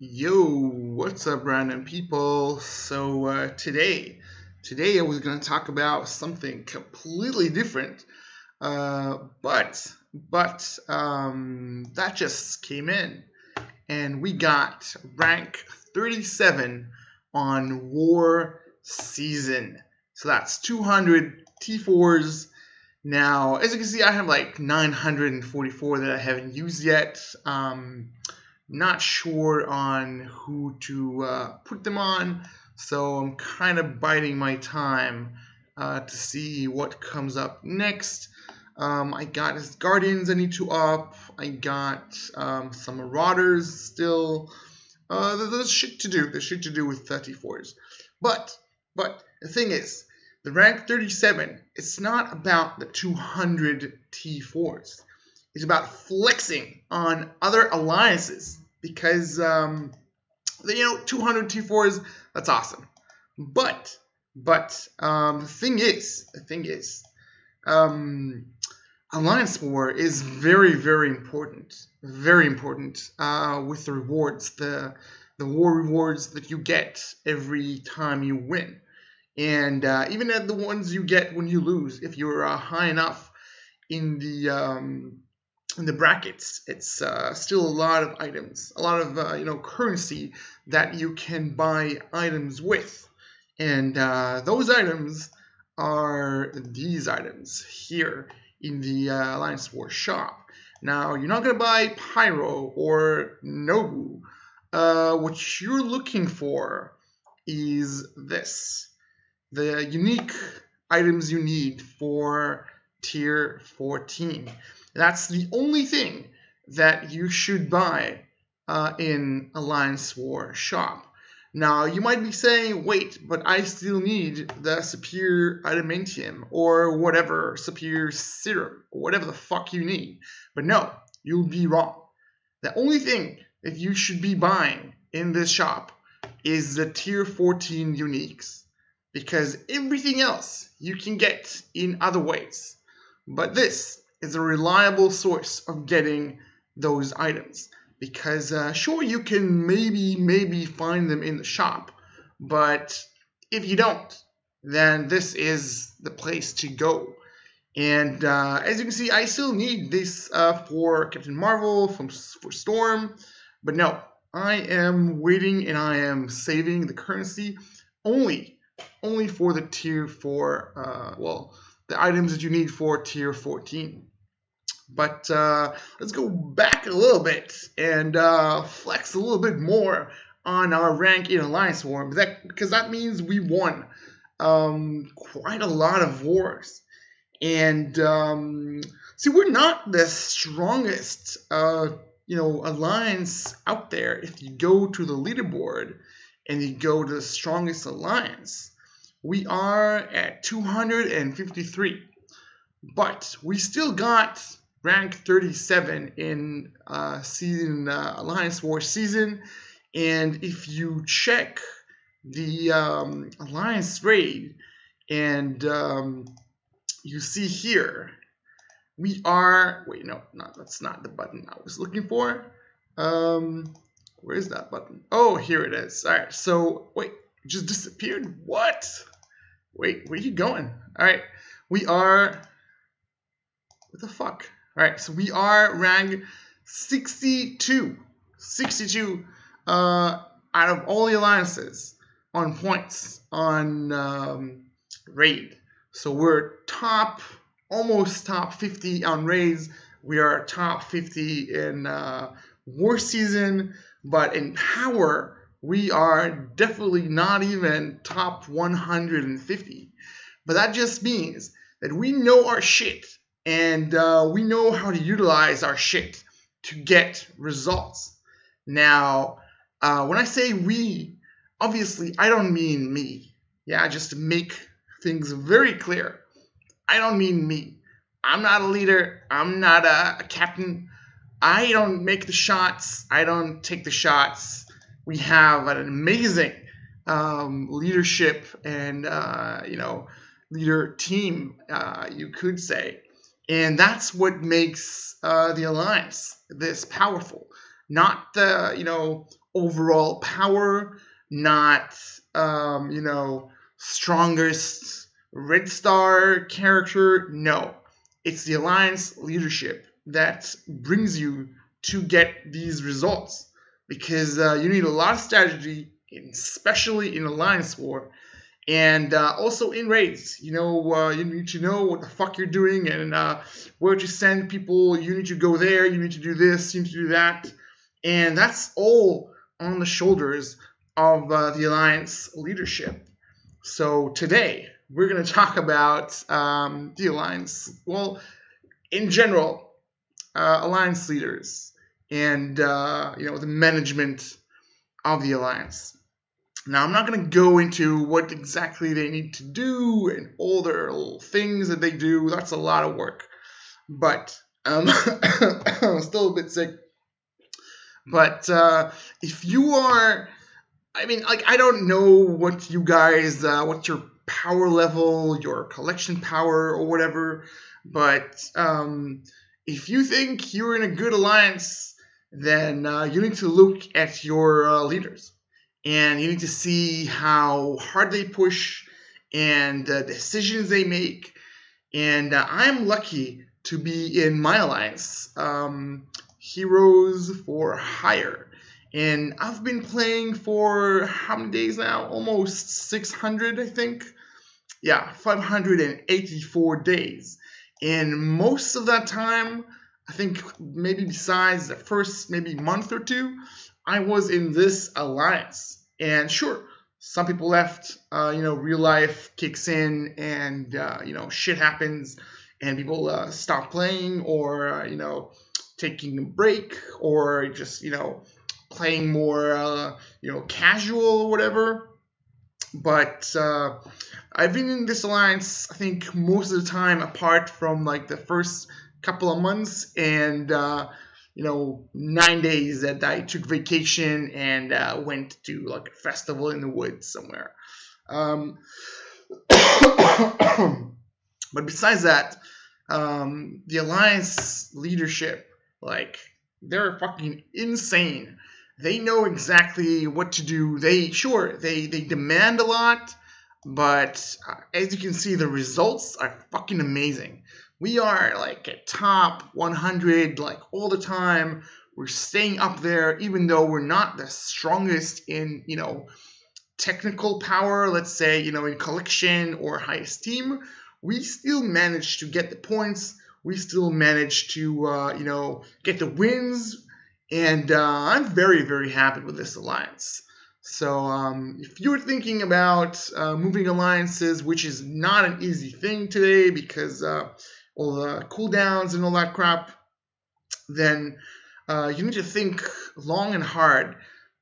Yo, what's up, random people? Today I was gonna talk about something completely different. But that just came in, and we got rank 37 on War Season. So that's 200 T4s. Now, as you can see, I have like 944 that I haven't used yet. Not sure on who to put them on, so I'm kind of biding my time to see what comes up next. I got his Guardians I need to up. I got some Marauders still. There's shit to do. There's shit to do with 34s. But the thing is, the rank 37, it's not about the 200 T4s. It's about flexing on other alliances because 200 T4s, that's awesome. But the thing is, um, Alliance War is very important, very important with the rewards, the war rewards that you get every time you win, and even at the ones you get when you lose, if you're high enough in the brackets, it's still a lot of items, a lot of currency that you can buy items with, and those items are these items here in the Alliance War shop. Now, you're not going to buy Pyro or Nobu. What you're looking for is this: the unique items you need for tier 14. That's the only thing that you should buy in Alliance War shop. Now, you might be saying, wait, but I still need the Superior Adamantium or whatever, Superior Serum, or whatever the fuck you need. But no, you'll be wrong. The only thing that you should be buying in this shop is the tier 14 uniques, because everything else you can get in other ways. But this is a reliable source of getting those items, because sure, you can maybe find them in the shop, but if you don't, then this is the place to go. And as you can see, I still need this for Captain Marvel, for Storm, but no, I am waiting and I am saving the currency only for the tier 4, the items that you need for tier 14. But let's go back a little bit and flex a little bit more on our rank in Alliance War, because that means we won quite a lot of wars. And see, we're not the strongest alliance out there. If you go to the leaderboard and you go to the strongest alliance, we are at 253, but we still got rank 37 in Alliance War season. And if you check the Alliance raid, and you see here, we are, that's not the button I was looking for. Where is that button? Oh, here it is. All right, so wait, it just disappeared. What? Wait, where are you going? All right, we are, what the fuck? All right, so we are ranked 62 out of all the alliances on points on raid. So we're almost top 50 on raids. We are top 50 in war season, but in power, we are definitely not even top 150. But that just means that we know our shit, and we know how to utilize our shit to get results. Now, when I say we, obviously I don't mean me. Yeah, just to make things very clear, I don't mean me. I'm not a leader. I'm not a captain. I don't make the shots. I don't take the shots. We have an amazing leadership and leader team, you could say, and that's what makes the alliance this powerful. not the overall power, not strongest red star character. No, it's the alliance leadership that brings you to get these results, because you need a lot of strategy, especially in alliance war, and also in raids. You need to know what the fuck you're doing, and where to send people. You need to go there, you need to do this, you need to do that, and that's all on the shoulders of the alliance leadership. So today we're going to talk about the alliance, well, in general, alliance leaders, and the management of the alliance. Now, I'm not going to go into what exactly they need to do and all their little things that they do. That's a lot of work. But I'm still a bit sick. But if you are, I don't know what you guys, what's your power level, your collection power, or whatever. But if you think you're in a good alliance, then you need to look at your leaders. And you need to see how hard they push and the decisions they make. And I'm lucky to be in my alliance, Heroes for Hire. And I've been playing for how many days now? Almost 600, I think. Yeah, 584 days. And most of that time, I think maybe besides the first maybe month or two, I was in this alliance. And sure, some people left, real life kicks in, and, shit happens, and people stop playing, or, taking a break, or just, playing more, casual or whatever. But I've been in this alliance, I think, most of the time, apart from like the first couple of months, and 9 days that I took vacation and went to like a festival in the woods somewhere. But besides that, the alliance leadership, like, they're fucking insane. They know exactly what to do. They demand a lot, but as you can see, the results are fucking amazing. We are like at top 100 like all the time. We're staying up there, even though we're not the strongest in technical power. Let's say in collection or highest team, we still manage to get the points. We still manage to get the wins, and I'm very, very happy with this alliance. So if you're thinking about moving alliances, which is not an easy thing today because all the cooldowns and all that crap, then you need to think long and hard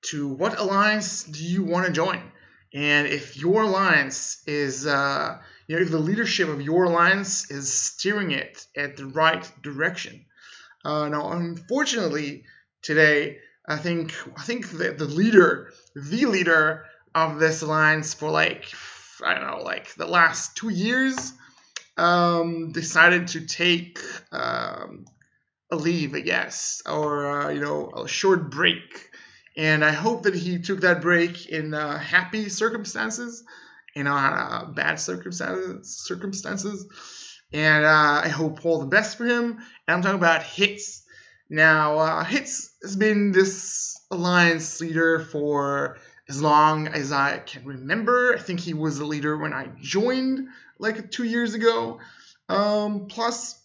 to what alliance do you want to join. And if your alliance is, if the leadership of your alliance is steering it at the right direction. Now, unfortunately, today, I think that the leader of this alliance for the last 2 years, decided to take a leave, I guess, or a short break. And I hope that he took that break in happy circumstances, bad circumstances. And I hope all the best for him. And I'm talking about Hits. Now, Hits has been this alliance leader for as long as I can remember. I think he was the leader when I joined like 2 years ago, plus.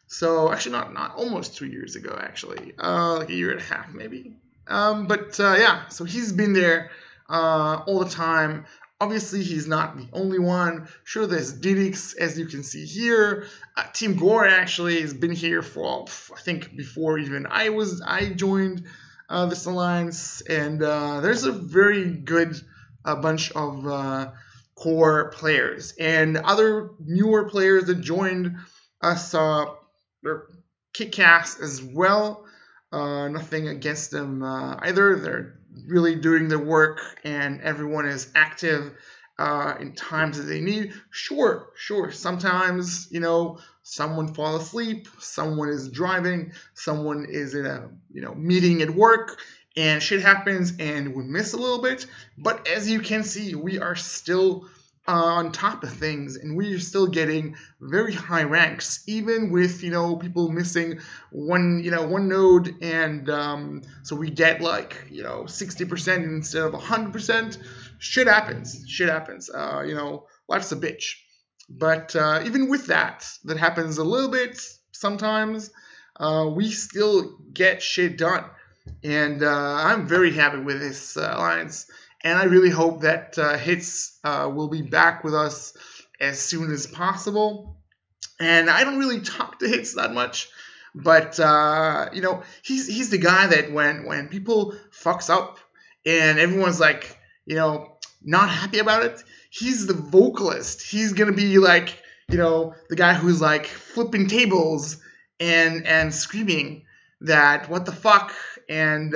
So actually, not almost 2 years ago. Actually, like a year and a half maybe. Yeah. So he's been there all the time. Obviously, he's not the only one. Sure, there's Didix, as you can see here. Team Gore actually has been here for, I think, before even I joined this alliance. And there's a very good bunch of core players. And other newer players that joined us, they're kick-ass as well. Nothing against them either. They're really doing their work, and everyone is active in times that they need. Sure. Sometimes, someone fall asleep, someone is driving, someone is in a meeting at work, and shit happens and we miss a little bit. But as you can see, we are still on top of things, and we are still getting very high ranks, even with people missing one node, and so we get like 60% instead of 100%. Shit happens. Shit happens. Life's a bitch. But even with that happens a little bit sometimes. We still get shit done, and I'm very happy with this alliance. And I really hope that Hits will be back with us as soon as possible. And I don't really talk to Hits that much, but he's the guy that when people fucks up and everyone's like not happy about it, he's the vocalist. He's gonna be like the guy who's like flipping tables and screaming that what the fuck, and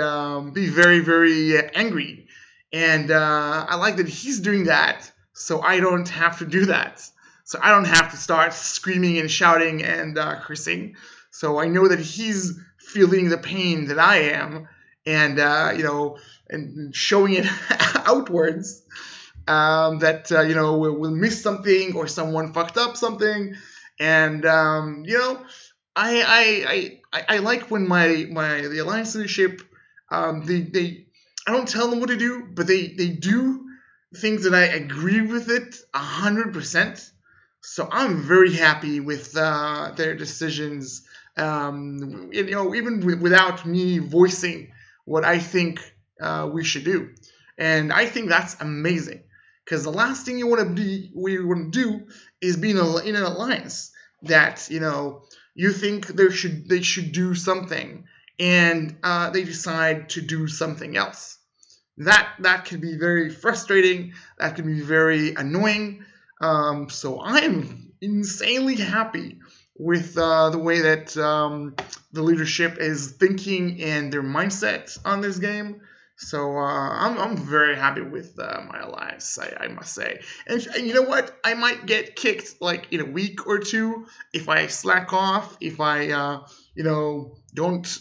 be very, very angry. And I like that he's doing that, so I don't have to do that. So I don't have to start screaming and shouting and cursing. So I know that he's feeling the pain that I am, and and showing it outwards. That we'll miss something, or someone fucked up something, and I like when the alliance leadership, they I don't tell them what to do, but they do things that I agree with it 100%. So I'm very happy with their decisions. Even without me voicing what I think we should do, and I think that's amazing. Because the last thing you want to do is be in an alliance that you think they should do something, and they decide to do something else. That can be very frustrating. That can be very annoying. So I am insanely happy with the way that the leadership is thinking and their mindset on this game. So I'm very happy with my alliance, I must say. And you know what? I might get kicked like in a week or two if I slack off, if I don't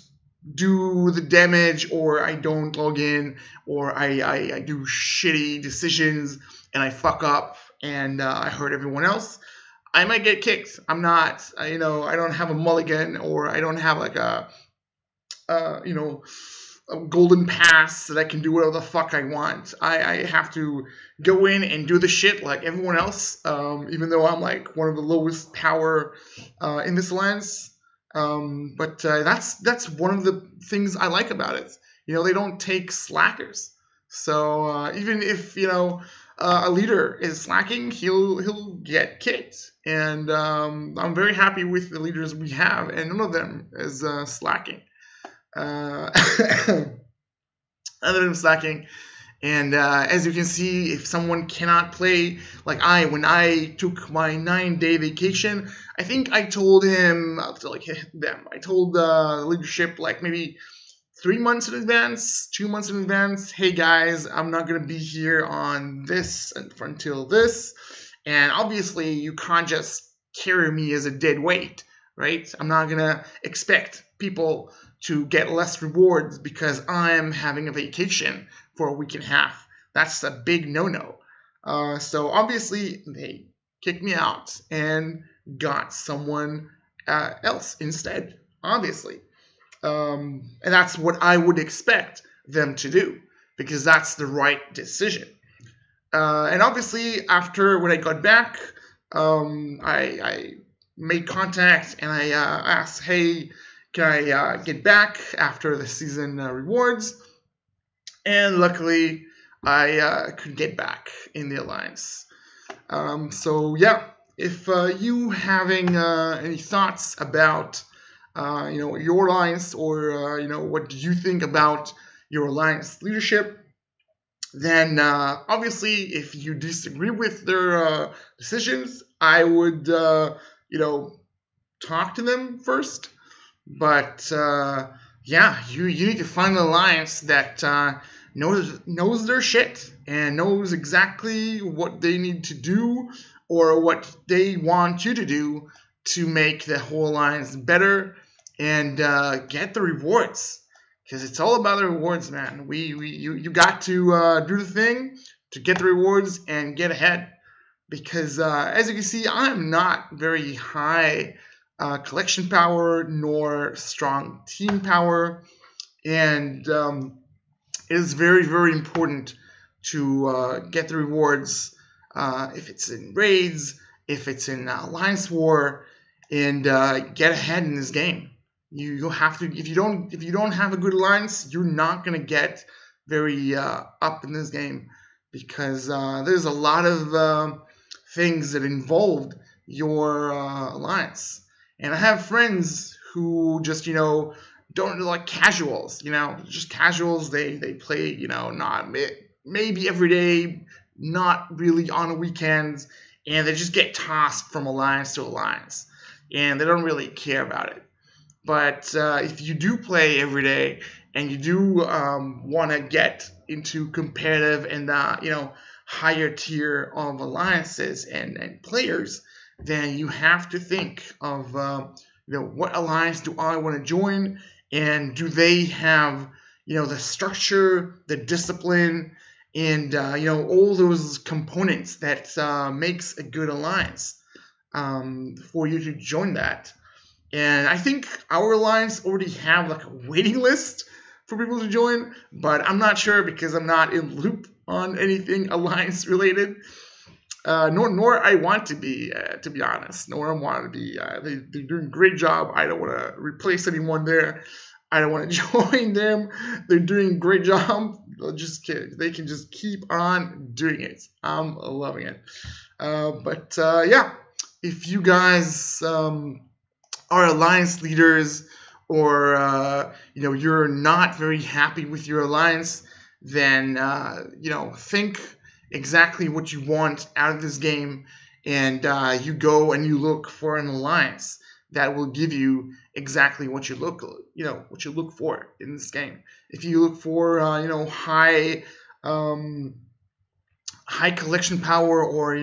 do the damage, or I don't log in, or I do shitty decisions and I fuck up and I hurt everyone else. I might get kicked. I'm not, I don't have a mulligan, or I don't have like a golden pass that I can do whatever the fuck I want. I have to go in and do the shit like everyone else, even though I'm like one of the lowest power in this alliance. But that's one of the things I like about it. They don't take slackers. So even if a leader is slacking, he'll get kicked. And I'm very happy with the leaders we have, and none of them is slacking. Other than slacking. And as you can see, if someone cannot play, like when I took my 9-day vacation, I think I told them, I told the leadership like maybe 3 months in advance, 2 months in advance, hey guys, I'm not going to be here on this until this. And obviously you can't just carry me as a dead weight, right? I'm not going to expect people to get less rewards because I'm having a vacation for a week and a half. That's a big no-no. So obviously they kicked me out and got someone else instead, obviously. And that's what I would expect them to do, because that's the right decision. And obviously after when I got back, I made contact and I asked, hey, can I get back after the season rewards? And luckily, I could get back in the alliance. So yeah, if you having any thoughts about your alliance, or what do you think about your alliance leadership, then obviously if you disagree with their decisions, I would talk to them first. But yeah, you need to find an alliance that knows their shit and knows exactly what they need to do or what they want you to do to make the whole alliance better and get the rewards, because it's all about the rewards, man. You got to do the thing to get the rewards and get ahead, because as you can see, I'm not very high collection power nor strong team power, and it is very, very important to get the rewards if it's in raids, if it's in alliance war, and get ahead in this game. You have to. If you don't have a good alliance, you're not gonna get very up in this game, because there's a lot of things that involved your alliance. And I have friends who just don't like casuals. Just casuals. They play not maybe every day, not really on the weekends, and they just get tossed from alliance to alliance, and they don't really care about it. But if you do play every day and you do want to get into competitive and higher tier of alliances and players, then you have to think of what alliance do I want to join, and do they have the structure, the discipline, and all those components that makes a good alliance for you to join that. And I think our alliance already have like a waiting list for people to join, but I'm not sure because I'm not in loop on anything alliance related. Nor I want to be honest. Nor I want to be. They're doing a great job. I don't want to replace anyone there. I don't want to join them. They're doing a great job. They can just keep on doing it. I'm loving it. But yeah, if you guys are alliance leaders, or you're not very happy with your alliance, then think exactly what you want out of this game, and you go and you look for an alliance that will give you exactly what you look for in this game. If you look for high collection power, or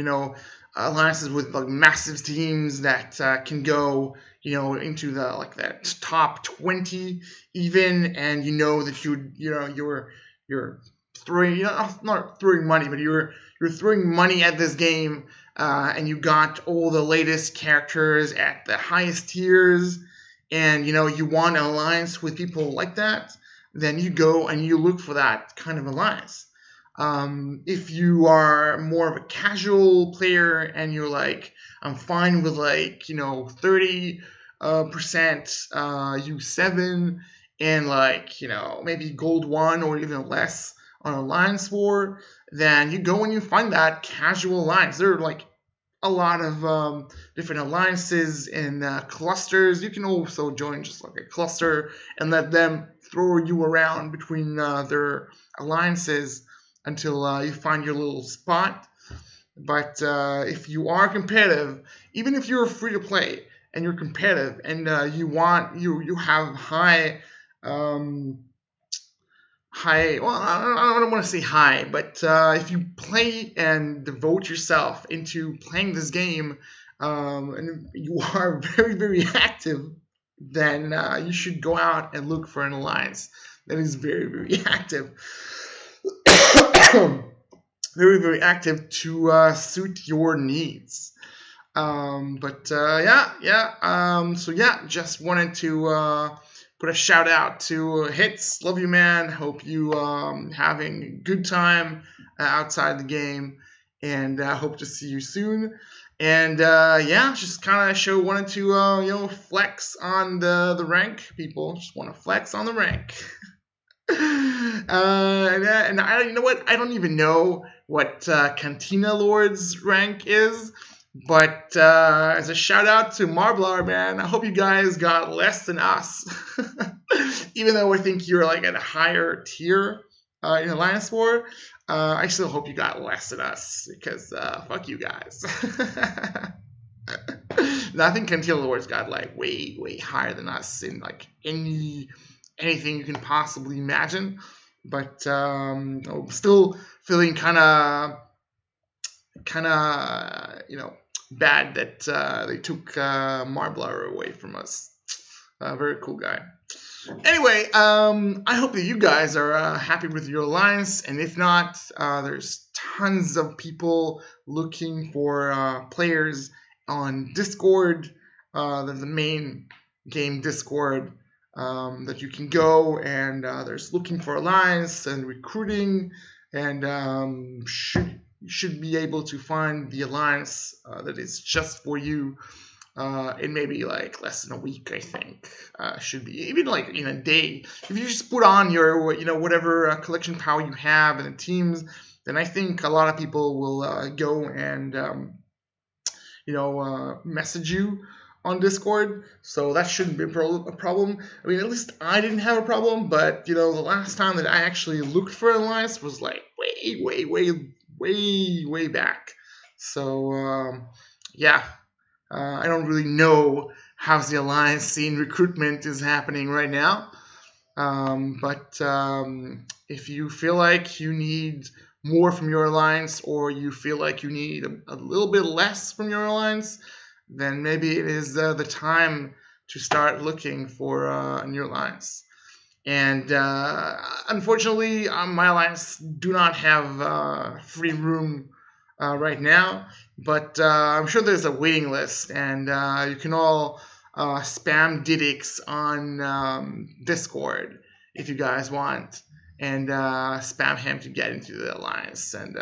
alliances with like massive teams that can go into the that top 20 even, and that you're throwing not throwing money, but you're throwing money at this game, and you got all the latest characters at the highest tiers, and you want an alliance with people like that, then you go and you look for that kind of alliance. If you are more of a casual player and you're like, I'm fine with 30% U7 and maybe gold 1 or even less on alliance war, then you go and you find that casual alliance. There are a lot of different alliances and clusters. You can also join just like a cluster and let them throw you around between their alliances until you find your little spot. But if you are competitive, even if you're free to play and you're competitive and you have high well, I don't want to say high, but if you play and devote yourself into playing this game, and you are very, very active, then you should go out and look for an alliance that is very, very active. Very, very active to suit your needs. So yeah, just wanted to put a shout out to Hits. Love you, man. Hope you having a good time outside the game, and hope to see you soon. And just kind of wanted to flex on the rank, people. Just want to flex on the rank. And I don't even know what Cantina Lord's rank is, but as a shout out to Marblar, man, I hope you guys got less than us. Even though I think you're at a higher tier in Alliance War, I still hope you got less than us, because fuck you guys. No, I think Cantina Lord's got way, way higher than us in anything you can possibly imagine, but I'm still feeling kind of bad that they took Marbler away from us. Very cool guy. Anyway, I hope that you guys are happy with your alliance, and if not, there's tons of people looking for players on Discord. There's the main game Discord that you can go, and there's looking for alliance and recruiting, and you should be able to find the alliance that is just for you in maybe like less than a week, I think. Should be even like in a day. If you just put on your, whatever collection power you have and the teams, then I think a lot of people will go and message you on Discord. So that shouldn't be a problem. I mean, at least I didn't have a problem. But the last time that I actually looked for an alliance was like way back. So yeah. I don't really know how the alliance scene recruitment is happening right now. But if you feel like you need more from your alliance, or you feel like you need a little bit less from your alliance, then maybe it is the time to start looking for a new alliance. And unfortunately, my alliance do not have free room right now, but I'm sure there's a waiting list, and you can all spam Didix on Discord if you guys want, and spam him to get into the alliance. And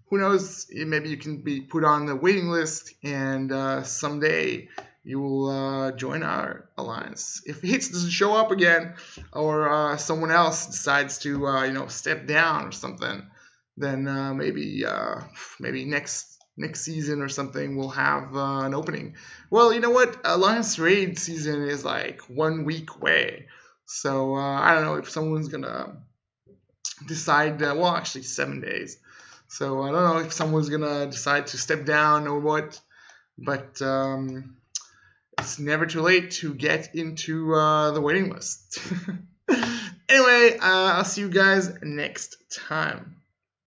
who knows, maybe you can be put on the waiting list, and someday you will join our alliance. If Hits doesn't show up again, or someone else decides to step down or something, then maybe next season or something we'll have an opening. Well, you know what? Alliance Raid season is like 1 week away, so I don't know if someone's gonna decide. Well, actually 7 days. So I don't know if someone's gonna decide to step down or what, but it's never too late to get into the waiting list. Anyway, I'll see you guys next time.